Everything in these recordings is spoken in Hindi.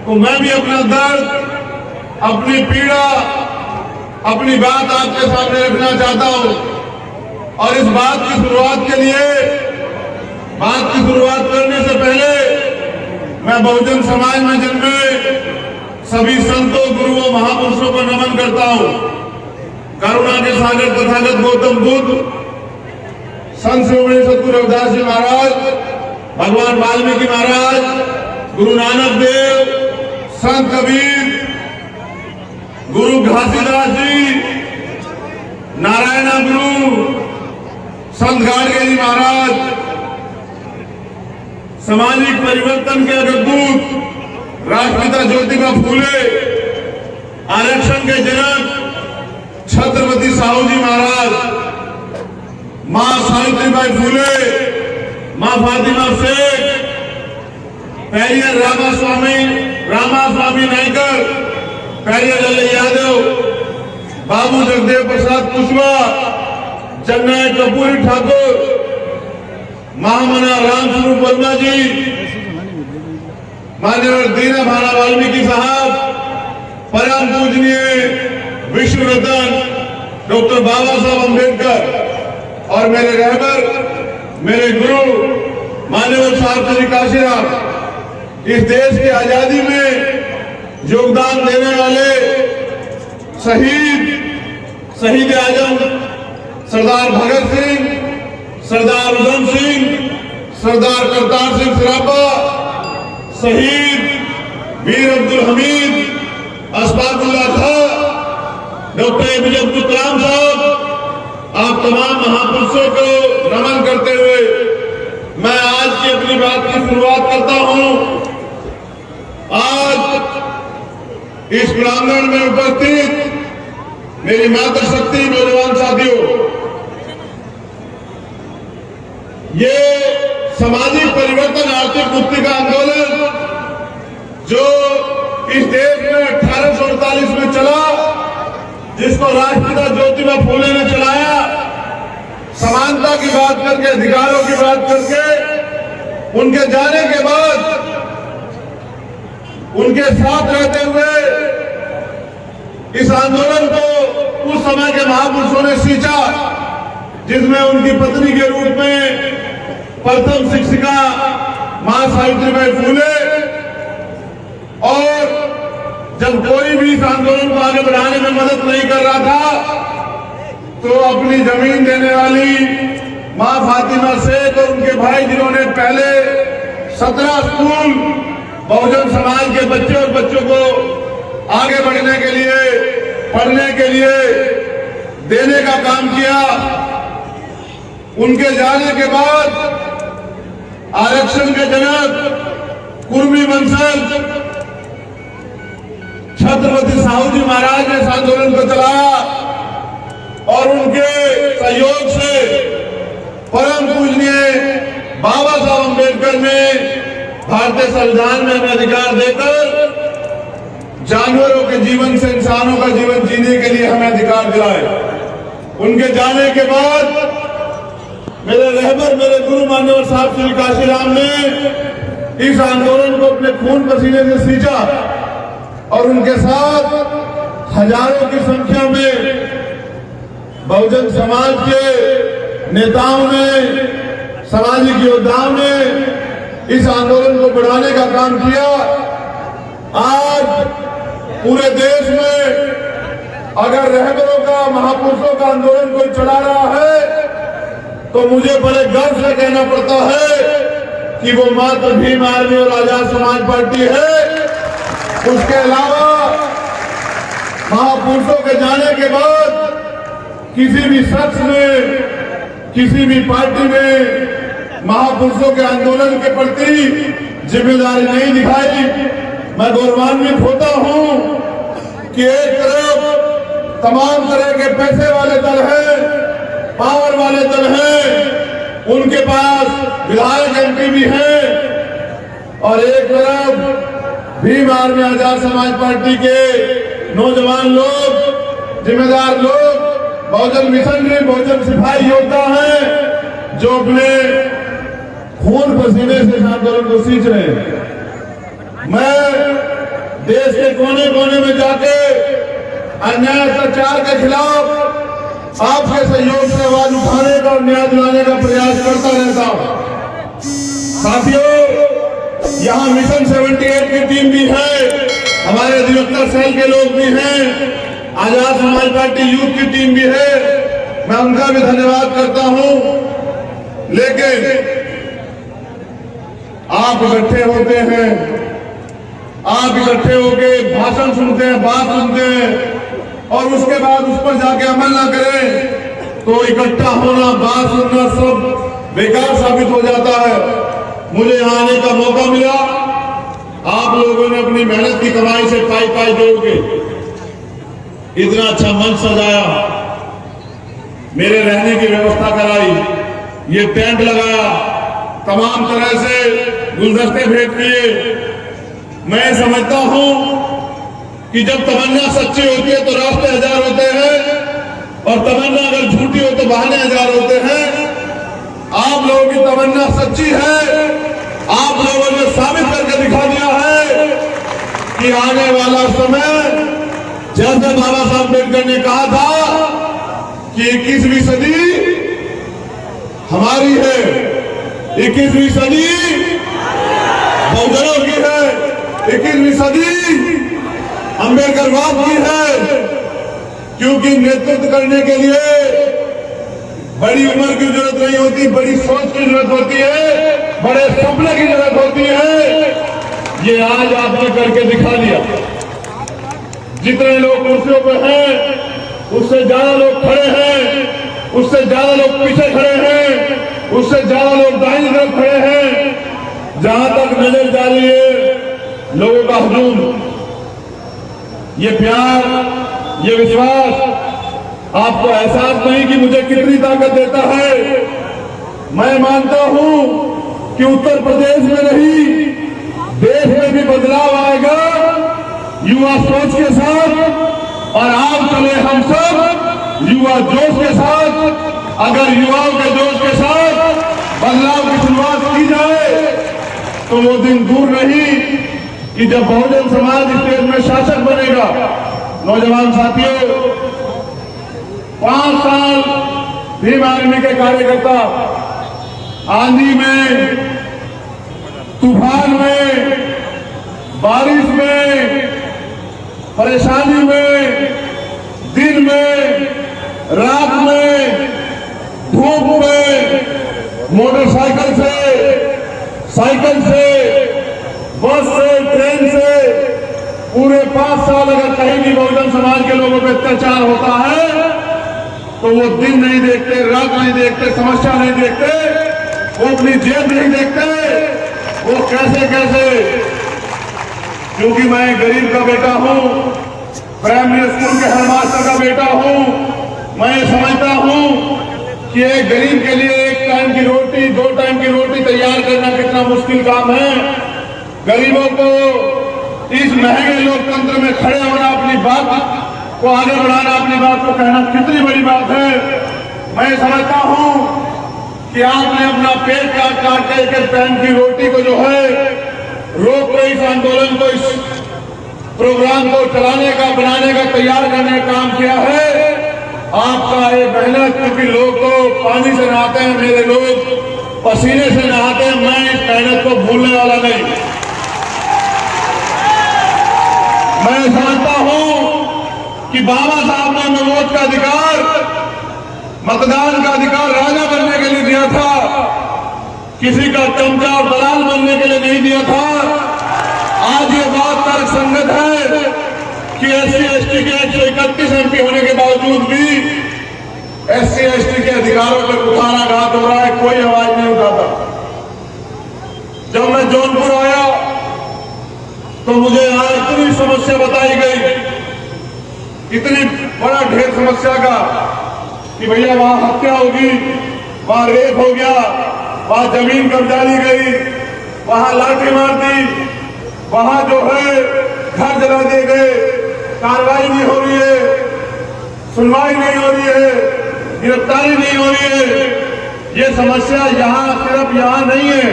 तो मैं भी अपना दर्द, अपनी पीड़ा, अपनी बात आपके सामने रखना चाहता हूं। और इस बात की शुरुआत के लिए, बात की शुरुआत करने से पहले मैं बहुजन समाज में जन्मे सभी संतों, गुरुओं, महापुरुषों को नमन करता हूं। करुणा के सागर तथागत गौतम बुद्ध, संत शिरोमणि सद्गुरु रविदास जी महाराज, भगवान वाल्मीकि महाराज, गुरु नानक देव, संत कबीर, गुरु घासीदास जी, नारायण गुरु, संत गाडगे जी महाराज, सामाजिक परिवर्तन के अग्रदूत राष्ट्रपिता ज्योतिबा फूले, आरक्षण के जनक छत्रपति साहू जी महाराज, मां सावित्रीबाई फूले, मां फातिमा शेख, पेरियर रामास्वामी नायकर, पेरियर लल्लू यादव, बाबू जगदेव प्रसाद कुशवाहा, जननायक कपूरी ठाकुर, महामना रामस्वरूप वर्मा जी, मान्यवर दीना भाना वाल्मीकि साहब, परम पूजनीय विश्व रत्न डॉक्टर बाबा साहब अम्बेडकर और मेरे रहबर, मेरे गुरु मान्यवर साहब श्री काशीराम, इस देश की आजादी में योगदान देने वाले शहीद आजम सरदार भगत सिंह, सरदार उधम सिंह, सरदार करतार सिंह सराफा, शहीद वीर अब्दुल हमीद, अशफाकुल्लाह खां, डॉक्टर एपीजे अब्दुल कलाम साहब, आप तमाम महापुरुषों को नमन करते हुए मैं आज की अपनी बात की शुरुआत करता हूं। आज इस प्रांगण में उपस्थित मेरी मातृशक्ति नौजवान साथियों, ये सामाजिक परिवर्तन, आर्थिक मुक्ति का आंदोलन जो इस देश में 1848 में चला, जिसको राष्ट्रपिता ज्योतिबा फूले ने चलाया, समानता की बात करके, अधिकारों की बात करके, उनके जाने के बाद उनके साथ रहते हुए इस आंदोलन को उस समय के महापुरुषों ने सींचा, जिसमें उनकी पत्नी के रूप में प्रथम शिक्षिका मां सावित्रीबाई फूले, और जब कोई भी इस आंदोलन को आगे बढ़ाने में मदद नहीं कर रहा था, तो अपनी जमीन देने वाली मां फातिमा शेख और उनके भाई, जिन्होंने पहले 17 स्कूल बहुजन समाज के बच्चे और बच्चों को आगे बढ़ने के लिए, पढ़ने के लिए देने का काम किया, उनके जाने के बाद आरक्षण के जनक कुर्मी वंशज छत्रपति साहू जी महाराज ने इस आंदोलन को चलाया, और उनके सहयोग से परम पूजनीय बाबा साहब अम्बेडकर ने भारतीय संविधान में हमें अधिकार देकर जानवरों के जीवन से इंसानों का जीवन जीने के लिए हमें अधिकार दिलाए। उनके जाने के बाद मेरे रहबर, मेरे गुरु मान्यवर साहब श्री काशीराम ने इस आंदोलन को अपने खून पसीने से सींचा, और उनके साथ हजारों की संख्या में बहुजन समाज के नेताओं ने, सामाजिक योद्धाओं ने इस आंदोलन को बढ़ाने का काम किया। आज पूरे देश में अगर रहबरों का, महापुरुषों का आंदोलन कोई चला रहा है, तो मुझे बड़े गर्व से कहना पड़ता है कि वो मात्र भीम आर्मी और आजाद समाज पार्टी है। उसके अलावा महापुरुषों के जाने के बाद किसी भी शख्स ने, किसी भी पार्टी में महापुरुषों के आंदोलन के प्रति जिम्मेदारी नहीं दिखाई। मैं गौरवान्वित होता हूं कि एक तरफ तमाम तरह के पैसे वाले दल हैं, पावर वाले दल हैं, उनके पास विधायक एमपी भी हैं, और एक तरफ भीम आर्मी आजाद समाज पार्टी के नौजवान लोग, जिम्मेदार लोग, बहुजन मिशनरी, बहुजन सिपाही योद्धा हैं, जो अपने खून पसीने से इस आंदोलन को सींच रहे हैं। मैं देश के कोने कोने में जाके अन्याय अत्याचार के खिलाफ आपके सहयोग से आवाज उठाने का और न्याय दिलाने का प्रयास करता रहता हूं। साथियों, यहाँ मिशन 78 की टीम भी है, हमारे अधिवक्ता सेल के लोग भी हैं, आजाद समाज पार्टी यूथ की टीम भी है, मैं उनका भी धन्यवाद करता हूं। लेकिन आप इकट्ठे होते हैं, आप इकट्ठे होके भाषण सुनते हैं, बात सुनते हैं और उसके बाद उस पर जाके अमल ना करें तो इकट्ठा होना, बात सुनना सब बेकार साबित हो जाता है। मुझे यहाँ आने का मौका मिला, आप लोगों ने अपनी मेहनत की कमाई से पाई पाई जोड़ के इतना अच्छा मंच सजाया, मेरे रहने की व्यवस्था कराई, ये टेंट लगाया, तमाम तरह से गुलदस्ते भेंट किए। मैं समझता हूं कि जब तमन्ना सच्ची होती है तो रास्ते हजार होते हैं और तमन्ना अगर झूठी हो तो बहाने हजार होते हैं। आप लोगों की तमन्ना सच्ची है, आप लोगों ने साबित करके दिखा दिया है कि आने वाला समय, जैसे बाबा साहब अम्बेडकर ने कहा था कि 21वीं सदी हमारी है, 21वीं सदी बहुजनों की है, 21वीं सदी अम्बेडकरवाद की है। क्योंकि नेतृत्व करने के लिए बड़ी उम्र की जरूरत नहीं होती, बड़ी सोच की जरूरत होती है, बड़े सपने की जरूरत होती है। ये आज आपने करके दिखा दिया। जितने लोग कुर्सियों पर हैं उससे ज्यादा लोग खड़े हैं, उससे ज्यादा लोग पीछे खड़े हैं, उससे ज्यादा लोग दाहिनी तरफ खड़े हैं। जहां तक नजर जा रही है लोगों का हुजूम, ये प्यार, ये विश्वास आपको एहसास नहीं कि मुझे कितनी ताकत देता है। मैं मानता हूं कि उत्तर प्रदेश में नहीं, देश में भी बदलाव आएगा युवा सोच के साथ, और आप चले हम सब युवा जोश के साथ। अगर युवाओं के जोश के साथ बदलाव की शुरुआत की जाए तो वो दिन दूर नहीं कि जब बहुजन समाज इस देश में शासक बनेगा। नौजवान साथियों, 5 साल भीम आर्मी के कार्यकर्ता आंधी में, तूफान में, बारिश में, परेशानी में, दिन में, रात में, धूप में, मोटरसाइकिल से, साइकिल से, बस से, ट्रेन से पूरे 5 साल अगर कहीं भी बहुजन समाज के लोगों पर अत्याचार होता है तो वो दिन नहीं देखते, रात नहीं देखते, समस्या नहीं देखते, वो अपनी जेब नहीं देखते, वो कैसे कैसे। क्योंकि मैं गरीब का बेटा हूं, प्राइमरी स्कूल के हेडमास्टर का बेटा हूं, मैं समझता हूं कि एक गरीब के लिए 1 टाइम की रोटी, 2 टाइम की रोटी तैयार करना कितना मुश्किल काम है। गरीबों को इस महंगे लोकतंत्र में खड़े होना, अपनी बात को आगे बढ़ाना, अपनी बात को कहना कितनी बड़ी बात है। मैं समझता हूं कि आपने अपना पेट काट काट के 1 टाइम की रोटी को जो है रोक के इस आंदोलन को, इस प्रोग्राम को चलाने का, बनाने का, तैयार करने का काम किया है। आपका ये मेहनत, क्योंकि लोग तो पानी से नहाते हैं, मेरे लोग पसीने से नहाते हैं, मैं इस मेहनत को भूलने वाला नहीं। मैं समझता हूं कि बाबा साहब ने वोट का अधिकार, मतदान का अधिकार राजा बनने के लिए दिया था, किसी का चमचा और दलाल बनने के लिए नहीं दिया था। आज ये बात तर्क संगत है कि SC/ST के 131 MP होने के बावजूद भी SC/ST के अधिकारों पर कुठाराघात हो रहा है, कोई आवाज नहीं उठाता। जब मैं जौनपुर आया तो मुझे यहाँ इतनी समस्या बताई गई, इतनी बड़ा ढेर समस्या का कि भैया वहां हत्या होगी, वहां रेप हो गया, वहां जमीन कब्जा ली गई, वहां लाठी मार दी, वहां जो है घर जला दिए गए, कार्रवाई नहीं हो रही है, सुनवाई नहीं हो रही है, गिरफ्तारी नहीं हो रही है। ये समस्या यहाँ सिर्फ यहाँ नहीं है,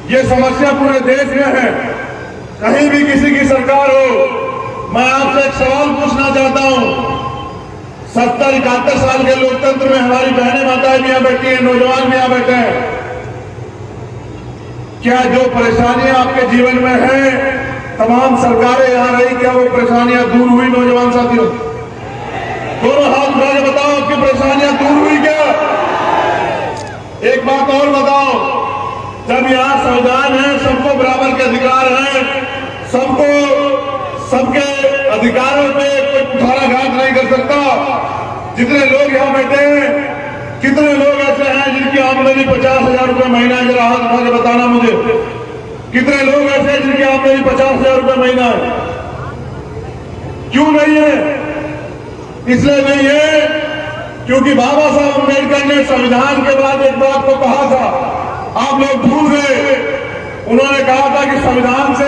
ये समस्या पूरे देश में है। कहीं भी किसी की सरकार हो, मैं आपसे एक सवाल पूछना चाहता हूं। 70-71 साल के लोकतंत्र में हमारी बहनें माताएं भी यहां बैठी हैं, नौजवान भी यहां बैठे हैं। क्या जो परेशानियां आपके जीवन में हैं, तमाम सरकारें यहां रही, क्या वो परेशानियां दूर हुई? नौजवान साथियों, दोनों हाथ उठा के बताओ, आपकी परेशानियां दूर हुई क्या? एक बात और बताओ, जब यहाँ संविधान है, सबको बराबर के अधिकार हैं, सबको सबके अधिकारों पे कोई कुठाराघात नहीं कर सकता। जितने लोग यहाँ बैठे हैं, कितने लोग ऐसे हैं जिनकी आमदनी 50,000 रुपये महीना है? जरा हाथ उठा के बताना मुझे, कितने लोग ऐसे हैं जिनकी आमदनी 50,000 रुपये महीना है? क्यों नहीं है? इसलिए नहीं है क्योंकि बाबा साहब अम्बेडकर ने संविधान के बाद एक बात को कहा था, आप लोग भूल गए। उन्होंने कहा था कि संविधान से